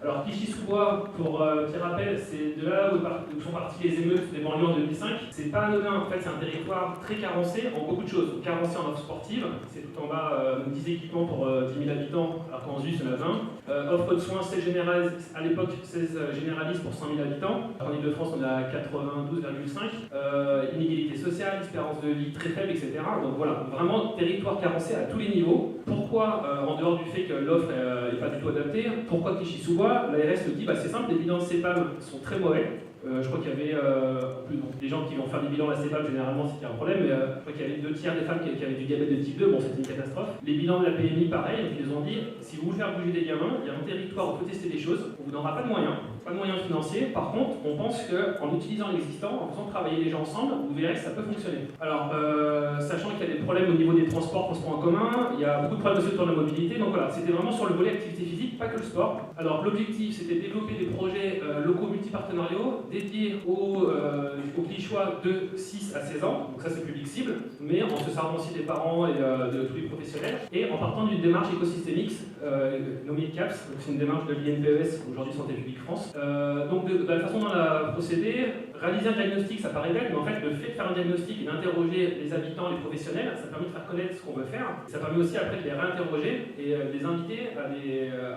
Alors Clichy-sous-Bois, pour petit rappel, c'est de là où sont parties les émeutes des banlieues en 2005. C'est pas anodin, en fait c'est un territoire très carencé en beaucoup de choses. Carencé en offre sportive, c'est tout en bas 10 équipements pour 10 000 habitants, alors qu'en Suisse il y en a 20. Offre de soins 16 généralistes, à l'époque 16 généralistes pour 100 000 habitants. En Ile-de-France on est à 92,5. Inégalité sociale, espérance de vie très faible, etc. Donc voilà, vraiment territoire carencé à tous les niveaux. Pourquoi, en dehors du fait que l'offre n'est pas du tout adaptée, pourquoi Clichy-sous-Bois? L'ARS le dit, c'est simple, les bilans de CEPAM sont très mauvais. Je crois qu'il y avait, des gens qui vont faire des bilans à la CEPAM, généralement c'est qu'il y a un problème, mais je crois qu'il y avait 2/3 des femmes qui avaient du diabète de type 2, bon c'était une catastrophe. Les bilans de la PMI, pareil, donc ils ont dit, si vous voulez faire bouger des gamins, il y a un territoire où il faut tester des choses, on vous donnera pas de moyens financiers. Par contre, on pense qu'en utilisant l'existant, en faisant travailler les gens ensemble, vous verrez que ça peut fonctionner. Alors, sachant qu'il y a des problèmes au niveau des transports en commun, il y a beaucoup de problèmes aussi autour de la mobilité, donc voilà, c'était vraiment sur le volet activité physique, pas que le sport. Alors, l'objectif, c'était de développer des projets locaux multipartenariaux dédiés aux Clichychois de 6 à 16 ans, donc ça c'est public cible, mais en se servant aussi des parents et de tous les professionnels, et en partant d'une démarche écosystémique nommée CAPS, donc c'est une démarche de l'INPES, aujourd'hui Santé publique France. Donc de la façon dont on a procédé, réaliser un diagnostic, ça paraît bête, mais en fait le fait de faire un diagnostic et d'interroger les habitants, les professionnels, ça permet de faire connaître ce qu'on veut faire. Ça permet aussi après de les réinterroger et de les inviter à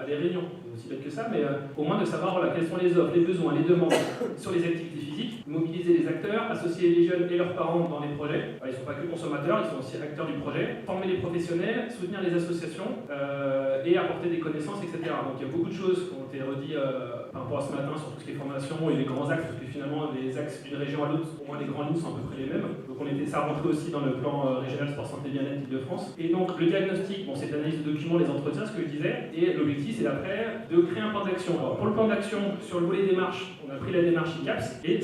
des réunions. C'est aussi bête que ça, mais au moins de savoir voilà, quelles sont les offres, les besoins, les demandes sur les activités physiques, mobiliser les acteurs, associer les jeunes et leurs parents dans les projets. Ils ne sont pas que consommateurs, ils sont aussi acteurs du projet, former les professionnels, soutenir les associations et apporter des connaissances, etc. Donc il y a beaucoup de choses qui ont été redites par rapport à ce matin sur toutes les formations et les grands axes, parce que finalement les axes d'une région à l'autre, au moins les grandes lignes sont à peu près les mêmes. Donc ça a rentré aussi dans le plan régional sport santé bien-être Île-de-France. Et donc le diagnostic, c'est l'analyse de documents, les entretiens, ce que je disais, et l'objectif c'est d'après de créer un plan d'action. Alors pour le plan d'action, sur le volet démarche, on a pris la démarche ICAPS, et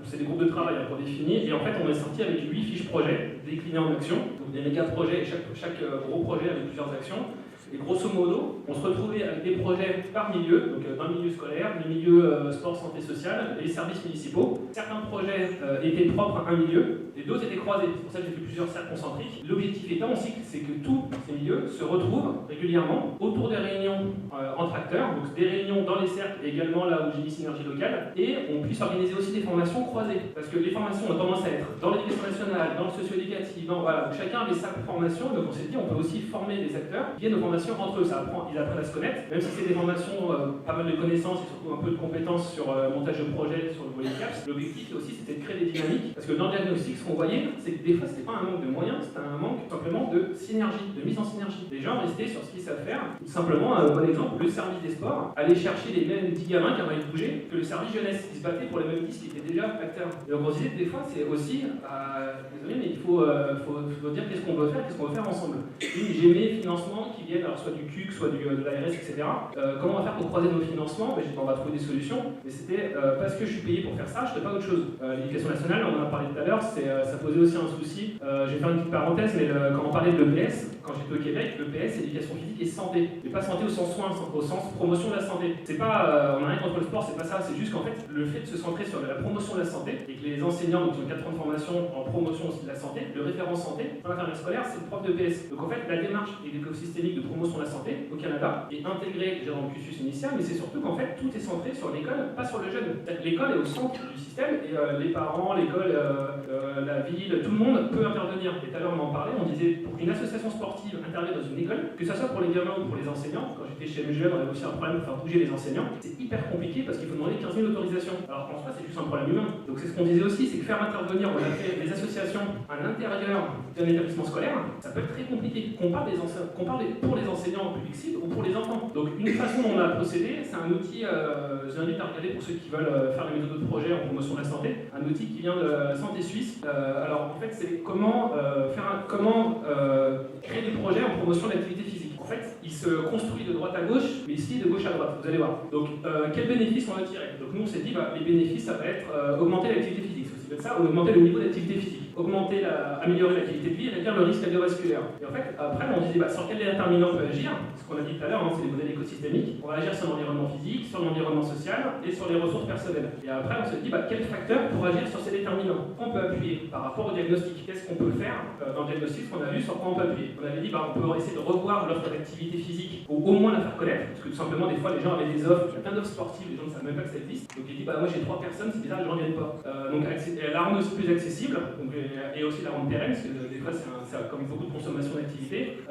c'est des groupes de travail pour définir, et en fait on est sorti avec 8 fiches projets déclinées en actions, donc des méga projets, et chaque gros projet avec plusieurs actions. Et grosso modo, on se retrouvait avec des projets par milieu, donc dans le milieu scolaire, le milieu sport, santé, sociale et les services municipaux. Certains projets étaient propres à un milieu et d'autres étaient croisés. C'est pour ça que j'ai fait plusieurs cercles concentriques. L'objectif étant aussi, c'est que tous ces milieux se retrouvent régulièrement autour des réunions entre acteurs, donc des réunions dans les cercles et également là où j'ai mis synergie locale, et on puisse organiser aussi des formations croisées. Parce que les formations ont tendance à être dans l'éducation nationale, dans le socio-éducatif, voilà, chacun avait sa formation, donc on s'est dit on peut aussi former des acteurs qui viennent aux formations entre eux, ils apprennent à se connaître, même si c'est des formations, pas mal de connaissances et surtout un peu de compétences sur montage de projet, sur le volet CAPS. L'objectif aussi c'était de créer des dynamiques, parce que dans le diagnostic, ce qu'on voyait, c'est que des fois c'était pas un manque de moyens, c'était un manque simplement de synergie, de mise en synergie. Les gens restaient sur ce qu'ils savent faire. Tout simplement, un bon exemple, le service des sports allait chercher les mêmes 10 gamins qui avaient envie de bouger que le service jeunesse, qui se battait pour les mêmes 10 qui étaient déjà acteurs. Et donc on se disait des fois c'est aussi, désolé mais il faut dire qu'est-ce qu'on veut faire ensemble. J'ai mes financements qui viennent alors soit du CUC, soit de l'ARS, etc. Comment on va faire pour croiser nos financements? J'ai dit on va trouver des solutions, mais c'était parce que je suis payé pour faire ça, je ne fais pas autre chose. L'éducation nationale, on en a parlé tout à l'heure, ça posait aussi un souci. Je vais faire une petite parenthèse, mais quand on parlait de l'EPS, quand j'étais au Québec, l'EPS c'est éducation physique et santé. Mais pas santé au sens soin, au sens promotion de la santé. C'est pas, on n'a rien contre le sport, c'est pas ça, c'est juste qu'en fait, le fait de se centrer sur la promotion de la santé, et que les enseignants, donc ils ont 4 ans de formation en promotion aussi de la santé, le référent santé, dans l'infirmière scolaire, c'est le prof de PS. Donc en fait, la démarche écosystémique de promotion de la santé au Canada est intégrée dans le cursus initial, mais c'est surtout qu'en fait, tout est centré sur l'école, pas sur le jeune. L'école est au centre du système, et les parents, l'école, la ville, tout le monde peut intervenir. Et tout à l'heure, on en parlait, on disait, pour qu'une association sportive intervienne dans une école, que ce soit pour les gamins ou pour les enseignants, quand j'étais chez MGM, on avait aussi un problème de faire bouger les enseignants, c'est hyper compliqué parce qu'il faut demander 15 000 autorisations. Alors qu'en soi, c'est juste un problème humain. Donc c'est ce qu'on disait aussi, c'est que faire intervenir les associations à l'intérieur d'un établissement scolaire, ça peut être très compliqué. Qu'on parle pour les enseignants en public cible ou pour les enfants. Donc une façon dont on a procédé, c'est un outil, j'invite à regarder pour ceux qui veulent faire les méthodes de projet en promotion de la santé, un outil qui vient de Santé Suisse. Alors en fait, c'est comment créer des projets en promotion de l'activité physique. En fait, il se construit de droite à gauche, mais ici de gauche à droite, vous allez voir. Donc, quels bénéfices on va tirer? Donc nous, on s'est dit, les bénéfices, ça va être augmenter l'activité physique, c'est aussi comme ça, ou augmenter le niveau d'activité physique. améliorer la qualité de vie et réduire le risque cardiovasculaire. Et en fait, après, on disait sur quel déterminant on peut agir, ce qu'on a dit tout à l'heure, c'est les modèles écosystémiques. On va agir sur l'environnement physique, sur l'environnement social et sur les ressources personnelles. Et après, on se dit quel facteur pour agir sur ces déterminants qu'on peut appuyer par rapport au diagnostic. Qu'est-ce qu'on peut faire dans le diagnostic, ce qu'on a vu, sur quoi on peut appuyer. On avait dit on peut essayer de revoir l'offre d'activité physique ou au moins la faire connaître, parce que tout simplement, des fois, les gens avaient des offres, il y a plein d'offres sportives, les gens ne savent même pas que ça existe. Donc il dit moi j'ai 3 personnes, c'est bizarre, les gens ne viennent pas. Donc la rendre aussi plus accessible, et aussi la rendre pérenne, parce que des fois c'est comme beaucoup de consommation d'activité.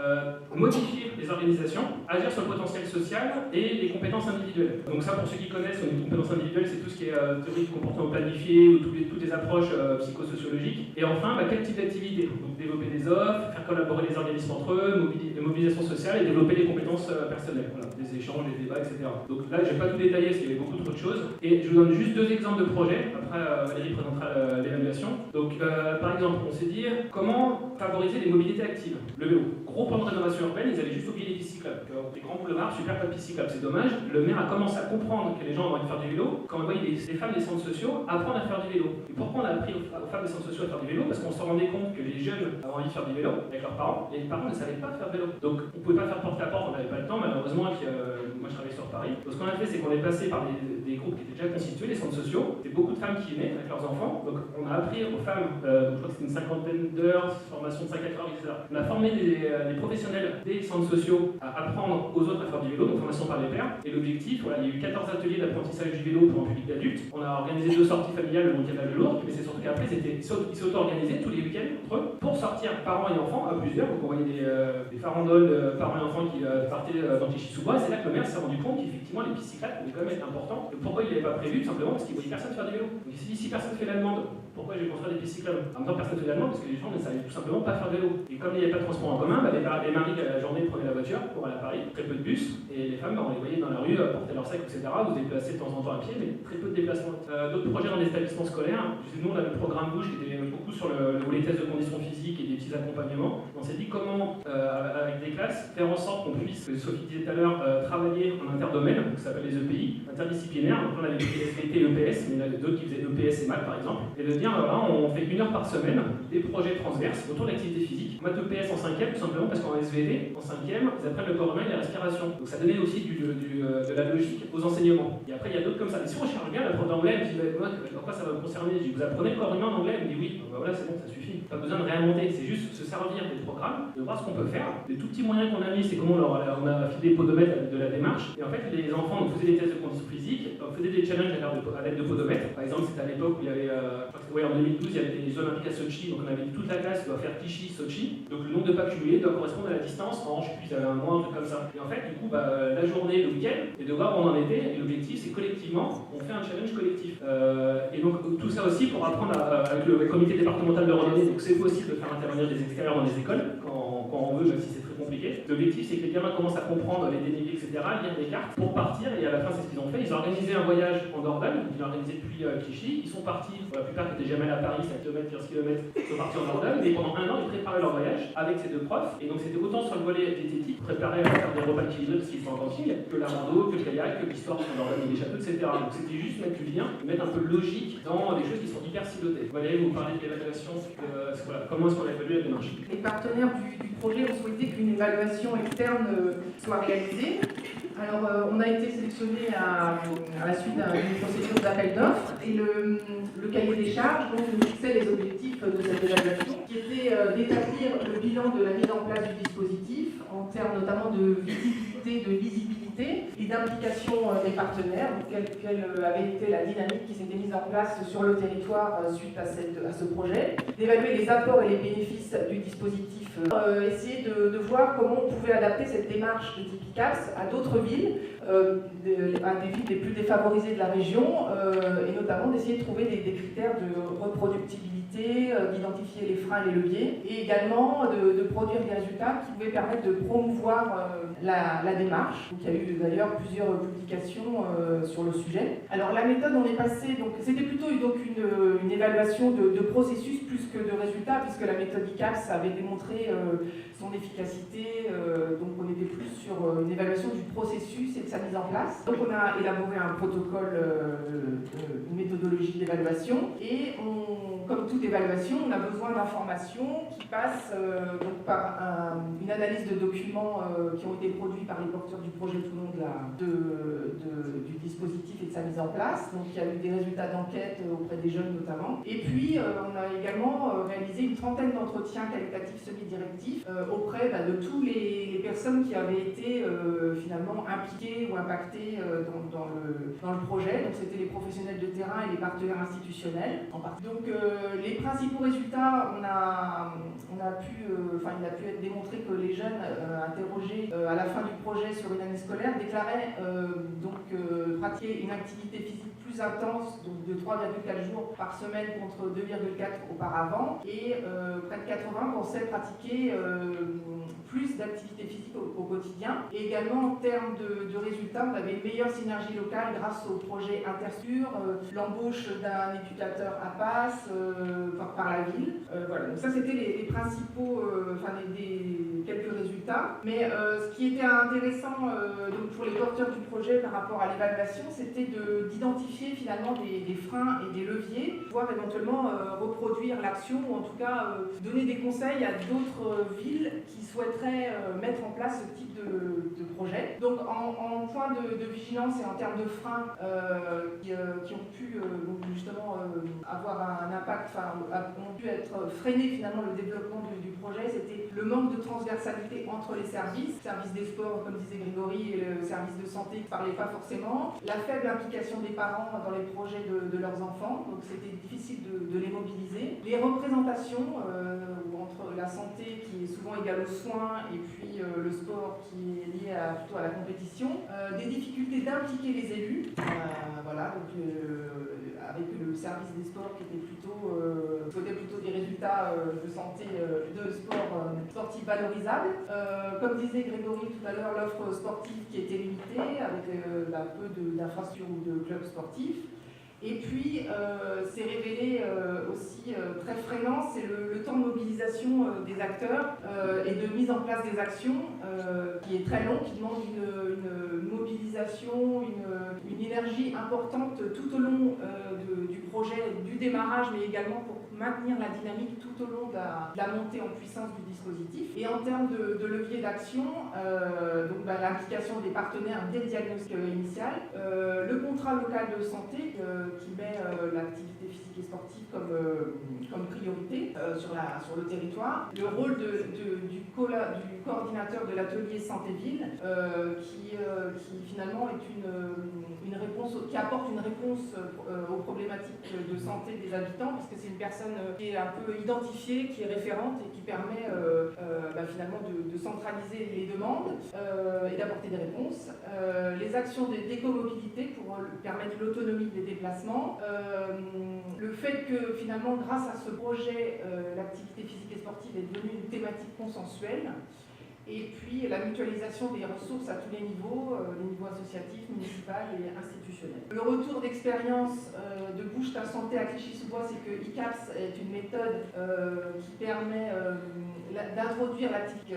Modifier les organisations, agir sur le potentiel social et les compétences individuelles. Donc ça, pour ceux qui connaissent, les compétences individuelles, c'est tout ce qui est théorie du comportement planifié ou toutes les approches psychosociologiques. Et enfin, quel type d'activité? Donc développer des offres, faire collaborer les organismes entre eux, mobilisation sociale et développer les compétences personnelles. Voilà, des échanges, des débats, etc. Donc là, je ne vais pas tout détailler parce qu'il y avait beaucoup trop de choses. Et je vous donne juste 2 exemples de projets. Après, Valérie présentera l'évaluation. Donc, par exemple, on s'est dit comment favoriser les mobilités actives. Le vélo. Gros plan de rénovation urbaine, ils avaient juste oublié les pistes cyclables. Des grands boulevards, super pas de pistes cyclables, c'est dommage. Le maire a commencé à comprendre que les gens ont envie de faire du vélo quand on voyait les femmes des centres sociaux apprendre à faire du vélo. Et pourquoi on a appris aux femmes des centres sociaux à faire du vélo? Parce qu'on se rendait compte que les jeunes avaient envie de faire du vélo avec leurs parents, et les parents ne savaient pas faire de vélo. Donc on ne pouvait pas faire porte à porte, on n'avait pas le temps malheureusement, et puis moi je travaillais sur Paris. Donc ce qu'on a fait, c'est qu'on est passé par des groupes qui étaient déjà constitués, les centres sociaux. C'était beaucoup de femmes qui venaient avec leurs enfants. Donc on a appris aux femmes, je crois que c'était une 50aine d'heures, formation de 5 à 4 heures, etc. On a formé les professionnels des centres sociaux à apprendre aux autres à faire du vélo, donc formation par les pairs. Et l'objectif, il y a eu 14 ateliers d'apprentissage du vélo pour un public d'adultes. On a organisé 2 sorties familiales le week-end à Velours, mais c'est surtout qu'après, ils s'auto-organisaient tous les week-ends entre eux pour sortir parents et enfants à plusieurs. Donc on voyait des farandoles de parents et enfants qui partaient dans Tichy-sous-Bois. Et c'est là que le maire s'est rendu compte qu'effectivement les pistes cyclables pouvaient quand même être importantes. Pourquoi il ne l'avait pas prévu? Tout simplement parce qu'il ne voyait personne faire du vélo. Donc il s'est dit, si personne fait la demande, pourquoi je vais construire des pistes cyclables? En même temps, personne ne fait la demande parce que les gens ne savaient tout simplement pas faire de vélo. Et comme il n'y avait pas de transport en commun, les maris à la journée prenaient la voiture pour aller à Paris, très peu de bus, et les femmes, on les voyait dans la rue porter leur sac, etc. Vous déplacez de temps en temps à pied, mais très peu de déplacements. D'autres projets dans les établissements scolaires, nous on a le programme Bouge qui était beaucoup sur le volet test de conditions physiques et des petits accompagnements. On s'est dit comment, avec des classes, faire en sorte qu'on puisse, que Sophie disait tout à l'heure, travailler en interdomaine, ça s'appelle les EPI, interdisciplinaires. Donc on avait des SVT, EPS, mais il y en a d'autres qui faisaient EPS et maths par exemple. Et de dire, on fait 1 heure par semaine des projets transverses autour de l'activité physique. Maths EPS en 5e, tout simplement parce qu'en SVT, en 5e, ils apprennent le corps humain et la respiration. Donc ça donnait aussi de la logique aux enseignements. Et après, il y a d'autres comme ça. Mais si on cherche bien, la prof d'anglais, elle me dit, pourquoi ça va me concerner? Je dis, vous apprenez le corps humain en anglais? Elle me dit, oui. Voilà, c'est bon, ça suffit. Pas besoin de réinventer, c'est juste se servir des programmes, de voir ce qu'on peut faire. Les tout petits moyens qu'on a mis, c'est comment on a filé les podomètres de la démarche. Et en fait, les enfants faisaient des tests de conditions physiques, faisaient des challenges à l'aide de podomètres. Par exemple, c'était à l'époque où il y avait, en 2012, il y avait les Jeux Olympiques à Sochi, donc on avait dit toute la classe doit faire Tichy, Sochi. Donc le nombre de pas cumulés doit correspondre à la distance en, je sais plus, il y avait un mois, un truc comme ça. Et en fait, du coup, la journée, le week-end, et de voir où on en était. Et l'objectif, c'est collectivement, on fait un challenge collectif. Et donc tout ça aussi pour apprendre avec le comité départemental de randonnée. Donc c'est possible de faire intervenir des extérieurs dans les écoles quand on veut, même si c'est très compliqué. L'objectif, c'est que les gamins commencent à comprendre les dénivelés, etc., lire des cartes pour partir. Et à la fin, c'est ce qu'ils ont fait. Ils ont organisé un voyage en Dordogne. Ils l'ont organisé depuis Clichy. Ils sont partis, pour la plupart qui n'étaient jamais allés à Paris, 5 km, 15 km, ils sont partis en Dordogne. Et pendant 1 an, ils préparaient leur voyage avec ces 2 profs. Et donc c'était autant sur le volet diététique, préparer à faire des repas équilibrés parce qu'ils sont en camping, que la rando, que le kayak, que l'histoire en Dordogne et les châteaux, etc. Donc c'était juste mettre du lien, mettre un peu de logique dans des choses qui sont hyper silotées. Valérie, vous parlez de l'évaluation, comment est-ce qu'on a évalué la démarche? Les partenaires du projet ont souhaité qu'une évaluation externe soit réalisée. Alors, on a été sélectionné à la suite d'une procédure d'appel d'offres et le cahier des charges donc, nous fixait les objectifs de cette évaluation qui était d'établir le bilan de la mise en place du dispositif en termes notamment de visibilité, de lisibilité et d'implication des partenaires, donc quelle avait été la dynamique qui s'était mise en place sur le territoire suite à ce projet, d'évaluer les apports et les bénéfices du dispositif, essayer de voir comment on pouvait adapter cette démarche de TIPICAPS à d'autres villes, à des villes les plus défavorisées de la région, et notamment d'essayer de trouver des critères de reproductibilité, d'identifier les freins et les leviers, et également de produire des résultats qui pouvaient permettre de promouvoir la démarche. Donc, il y a eu d'ailleurs plusieurs publications sur le sujet. Alors la méthode, on est passé, donc c'était plutôt donc, une évaluation de processus plus que de résultats, puisque la méthode ICAPS avait démontré son efficacité, donc on était plus sur une évaluation du processus et de sa mise en place. Donc on a élaboré un protocole, une méthodologie d'évaluation, et comme toute évaluation, on a besoin d'informations qui passent donc par une analyse de documents qui ont été produits par les porteurs du projet tout au long du dispositif et de sa mise en place. Donc il y a eu des résultats d'enquête auprès des jeunes notamment. Et puis on a également réalisé une trentaine d'entretiens qualitatifs semi-directifs auprès de toutes les personnes qui avaient été finalement impliquées ou impactées dans le projet. Donc c'était les professionnels de terrain et les partenaires institutionnels en partie. Donc les principaux résultats, il a pu être démontré que les jeunes interrogés à la fin du projet sur une année scolaire déclaraient pratiquer une activité physique plus intense, donc de 3,4 jours par semaine contre 2,4 auparavant, et près de 80 pensaient pratiquer plus d'activité physique au quotidien. Et également en termes de résultats, on avait une meilleure synergie locale grâce au projet Intersur, l'embauche d'un éducateur à PASS par la ville. Voilà, donc ça c'était les principaux, quelques résultats. Mais ce qui était intéressant donc pour les porteurs du projet par rapport à l'évaluation, c'était d'identifier finalement des freins et des leviers, voire éventuellement reproduire l'action, ou en tout cas donner des conseils à d'autres villes qui souhaiteraient mettre en place ce type de projet. Donc en point de vigilance et en termes de freins qui ont pu justement avoir un impact, ont pu être freiner finalement le développement du projet, c'était le manque de transversalité entre les services des sports, comme disait Grégory, et le service de santé qui ne parlaient pas forcément, la faible implication des parents dans les projets de leurs enfants, donc c'était difficile de les mobiliser, les représentations entre la santé qui est souvent égale aux soins et puis le sport qui est lié plutôt à la compétition, des difficultés d'impliquer les élus, avec le service des sports qui était plutôt des résultats de santé, de sport sportif valorisables. Comme disait Grégory tout à l'heure, l'offre sportive qui était limitée avec peu d'infrastructures ou de clubs sportifs. Et puis, c'est révélé aussi très freinant, c'est le temps de mobilisation des acteurs et de mise en place des actions qui est très long, qui demande une mobilisation, une énergie importante tout au long du projet, du démarrage, mais également pour maintenir la dynamique tout au long de la montée en puissance du dispositif. Et en termes de levier d'action, l'implication des partenaires dès le diagnostic initial, le contrat local de santé qui met l'activité physique et sportive comme priorité sur le territoire, le rôle du coordinateur de l'atelier santé-ville qui finalement est une réponse, qui apporte une réponse aux problématiques de santé des habitants, puisque c'est une personne qui est un peu identifiée, qui est référente et qui permet finalement de centraliser les demandes et d'apporter des réponses. Les actions d'écomobilité pour permettre l'autonomie des déplacements. Le fait que finalement, grâce à ce projet, l'activité physique et sportive est devenue une thématique consensuelle. Et puis la mutualisation des ressources à tous les niveaux associatifs, municipal et institutionnels. Le retour d'expérience de Bouche ta santé à Clichy-sous-Bois, c'est que ICAPS est une méthode qui permet d'introduire l'activité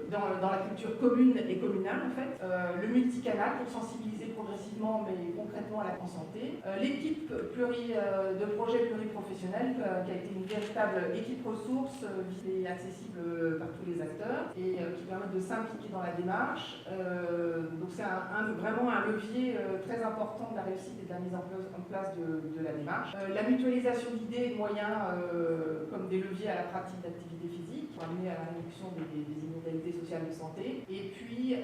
dans la culture commune et communale en fait. Le multicanal pour sensibiliser progressivement mais concrètement à la santé. L'équipe de projet pluriprofessionnel qui a été une véritable équipe ressources et accessible par tous les acteurs et qui permettent de s'impliquer dans la démarche. Donc c'est vraiment un levier très important de la réussite et de la mise en place de la démarche. La mutualisation d'idées et de moyens comme des leviers à la pratique d'activité physique pour amener à la réduction des inégalités sociales de santé. Et puis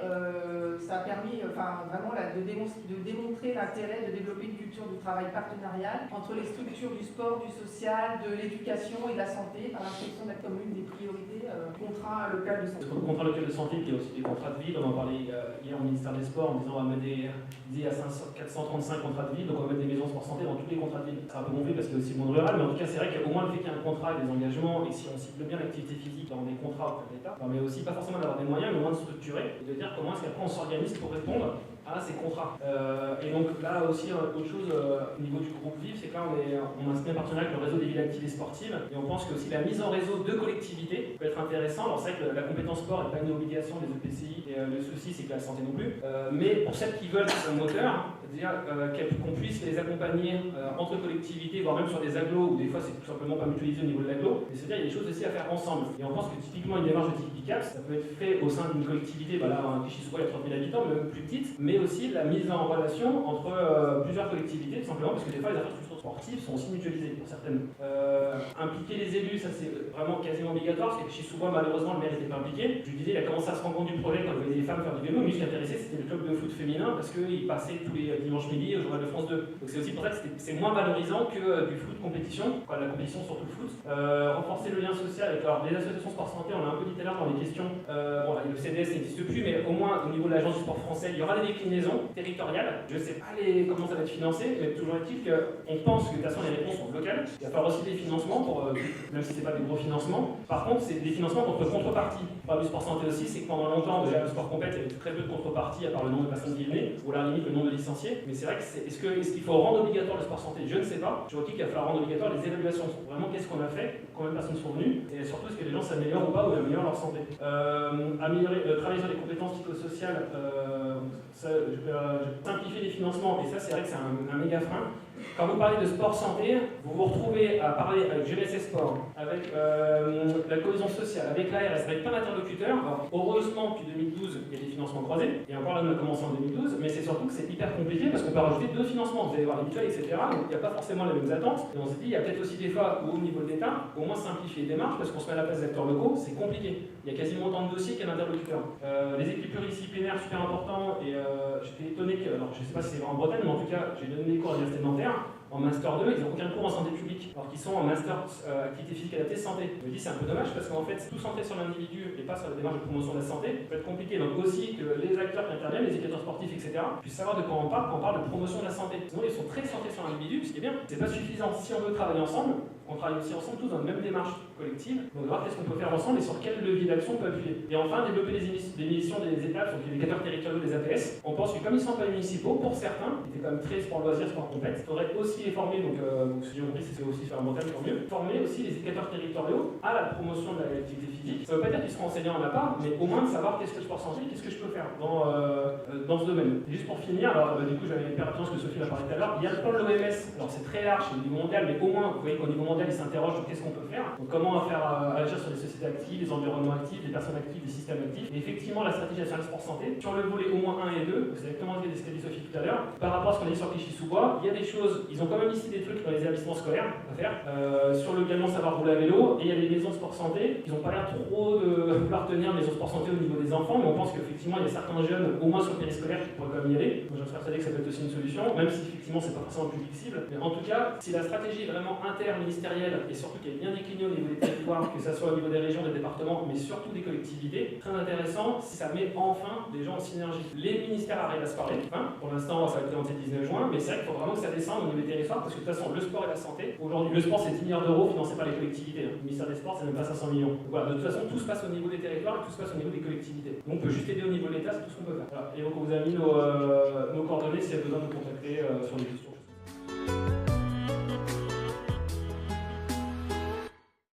ça a permis vraiment de démontrer l'intérêt de développer une culture du travail partenarial entre les structures du sport, du social, de l'éducation et de la santé par l'inscription d'être comme une des priorités contrat local de santé. Le contrat local de santé, puis il y a aussi des contrats de ville. On en parlait hier au ministère des Sports en disant on va mettre il y a 435 contrats de ville, donc on va mettre des maisons sport santé dans tous les contrats de ville. C'est un peu gonflé parce qu'il y a aussi le monde rural, mais en tout cas c'est vrai qu'au moins le fait qu'il y ait un contrat et des engagements, et si on cible bien l'activité physique dans des contrats auprès de l'État, permet aussi pas forcément d'avoir des moyens, mais au moins de structurer et de dire comment est-ce qu'après on s'organise pour répondre à ces contrats. Et donc là aussi, autre chose au niveau du groupe VIF, c'est que là on a signé un partenariat avec le réseau des villes actives et sportives, et on pense que aussi la mise en réseau de collectivités peut être intéressant. Alors c'est vrai que la compétence sport n'est pas une obligation des EPCI, et le souci c'est que la santé non plus. Mais pour celles qui veulent un moteur, déjà qu'on puisse les accompagner entre collectivités, voire même sur des agglos, où des fois c'est tout simplement pas mutualisé au niveau de l'agglo, mais c'est-à-dire il y a des choses aussi à faire ensemble. Et on pense que typiquement une démarche de type BICAPS, ça peut être fait au sein d'une collectivité, là à Clichy-sous-Bois il y a 30 000 habitants, mais même plus petite, mais aussi la mise en relation entre plusieurs collectivités, tout simplement parce que des fois les infrastructures sportives sont aussi mutualisées pour certaines. Impliquer les élus, ça c'est vraiment quasiment obligatoire, parce que Clichy-sous-Bois malheureusement le maire n'était pas impliqué. Je lui disais, il a commencé à se rendre compte du projet quand il voyait des femmes faire du vélo, mais ce qui intéressait c'était le club de foot féminin, parce qu'il passait tous les dimanches midi au journal de France 2. Donc c'est aussi pour ça que c'est moins valorisant que du foot compétition, la compétition surtout le foot. Renforcer le lien social avec les associations sport santé, on l'a un peu dit tout à l'heure dans les questions. Là, le CDS n'existe plus, mais au moins au niveau de l'agence du sport français, il y aura des déclinaisons territoriales. Je ne sais pas comment ça va être financé, mais toujours est-il qu'on pense que de toute façon les réponses sont locales. Il va falloir aussi des financements, même si ce n'est pas des gros financements. Par contre, c'est des financements contre contrepartie. Le sport santé aussi, c'est que pendant longtemps, déjà le sport compète, il y avait très peu de contrepartie, à part le nombre de personnes qui venaient, ou à la limite le nombre de licenciés. Mais c'est vrai que est-ce qu'il faut rendre obligatoire le sport santé? Je ne sais pas. Je vois qu'il va falloir rendre obligatoire les évaluations. Vraiment, qu'est-ce qu'on a fait, combien de personnes sont venues, et surtout est-ce que les gens s'améliorent ou pas, ou améliorent leur santé. Travailler sur les compétences psychosociales, simplifier les financements, et ça c'est vrai que c'est un méga frein. Quand vous parlez de sport santé, vous vous retrouvez à parler avec Jeunesse et Sport, avec la cohésion sociale, avec l'ARS, avec plein d'interlocuteurs. Heureusement, depuis 2012, il y a des financements croisés, et encore là, on a commencé en 2012, mais c'est surtout que c'est hyper compliqué parce qu'on peut rajouter 2 financements. Vous allez voir les mutuelles, etc. Donc il n'y a pas forcément les mêmes attentes. Et on se dit, il y a peut-être aussi des fois où, au niveau de l'État, au moins simplifier les démarches parce qu'on se met à la place des acteurs locaux, c'est compliqué. Il y a quasiment autant de dossiers qu'un interlocuteur. Les équipes pluridisciplinaires, super important, et j'étais étonné que, alors je ne sais pas si c'est vrai en Bretagne, mais en tout cas, j'ai donné des cours à l'Université de Nanterre. En Master 2, ils n'ont aucun cours en santé publique, alors qu'ils sont en Master activité physique adaptée santé. Je me dis c'est un peu dommage parce qu'en fait, c'est tout centré sur l'individu et pas sur la démarche de promotion de la santé. Ça peut être compliqué, donc aussi que les acteurs qui interviennent, les éducateurs sportifs, etc., puissent savoir de quoi on parle quand on parle de promotion de la santé. Sinon, ils sont très centrés sur l'individu, ce qui est bien. C'est pas suffisant. Si on veut travailler ensemble, on travaille aussi ensemble tous dans la même démarche collective, donc voir qu'est-ce qu'on peut faire ensemble et sur quel levier d'action on peut appuyer. Et enfin, développer les missions des étapes, donc les éducateurs territoriaux des APS. On pense que comme ils sont pas municipaux, pour certains, qui étaient quand même très sport loisirs, sport compète, il faudrait aussi les former, donc si j'ai compris, c'est aussi faire un montage, tant mieux, former aussi les éducateurs territoriaux à la promotion de l'activité physique. Ça ne veut pas dire qu'ils seront enseignants à la part, mais au moins de savoir qu'est-ce que le sport santé, qu'est-ce que je peux faire dans ce domaine. Et juste pour finir, alors du coup j'avais hyper attention ce que Sophie a parlé tout à l'heure, il y a le plan de l'OMS, alors c'est très large, c'est au niveau mondial, mais au moins, vous voyez qu'au niveau mondial, ils s'interrogent sur qu'est-ce qu'on peut faire, donc comment faire agir sur les sociétés actives, les environnements actifs, les personnes actives, les systèmes actifs. Et effectivement, la stratégie nationale sport santé, sur le volet au moins 1 et 2, c'est exactement ce qu'a dit Sophie tout à l'heure, par rapport à ce qu'on a dit sur Clichy-sous-Bois, il y a des choses, ils ont quand même listé des trucs dans les établissements scolaires à faire, sur le gagnant savoir rouler à vélo, et il y a des maisons de sport santé, ils n'ont pas l'air trop de vouloir tenir maisons de sport santé au niveau des enfants, mais on pense qu'effectivement, il y a certains jeunes, au moins sur le périscolaire, qui pourraient quand même y aller. Moi, je suis persuadé que ça peut être aussi une solution, même si effectivement, c'est pas forcément le public cible. Mais en tout cas, si la stratégie est vraiment interministérielle, et surtout qu'elle est bien déclinée au niveau des territoires, que ce soit au niveau des régions, des départements, mais surtout des collectivités, très intéressant si ça met enfin des gens en synergie. Les ministères arrivent à se parler, pour l'instant, ça va être présenté le 19 juin, mais c'est vrai qu'il faut vraiment que ça descende au niveau des territoires, parce que de toute façon, le sport et la santé, aujourd'hui, le sport c'est 10 milliards d'euros financés par les collectivités. Le ministère des Sports, c'est même pas 500 millions. Donc, voilà, de toute façon, tout se passe au niveau des territoires et tout se passe au niveau des collectivités. Donc on peut juste aider au niveau de l'État, c'est tout ce qu'on peut faire. Voilà. Et donc on vous a mis nos coordonnées si vous avez besoin de nous contacter sur les questions.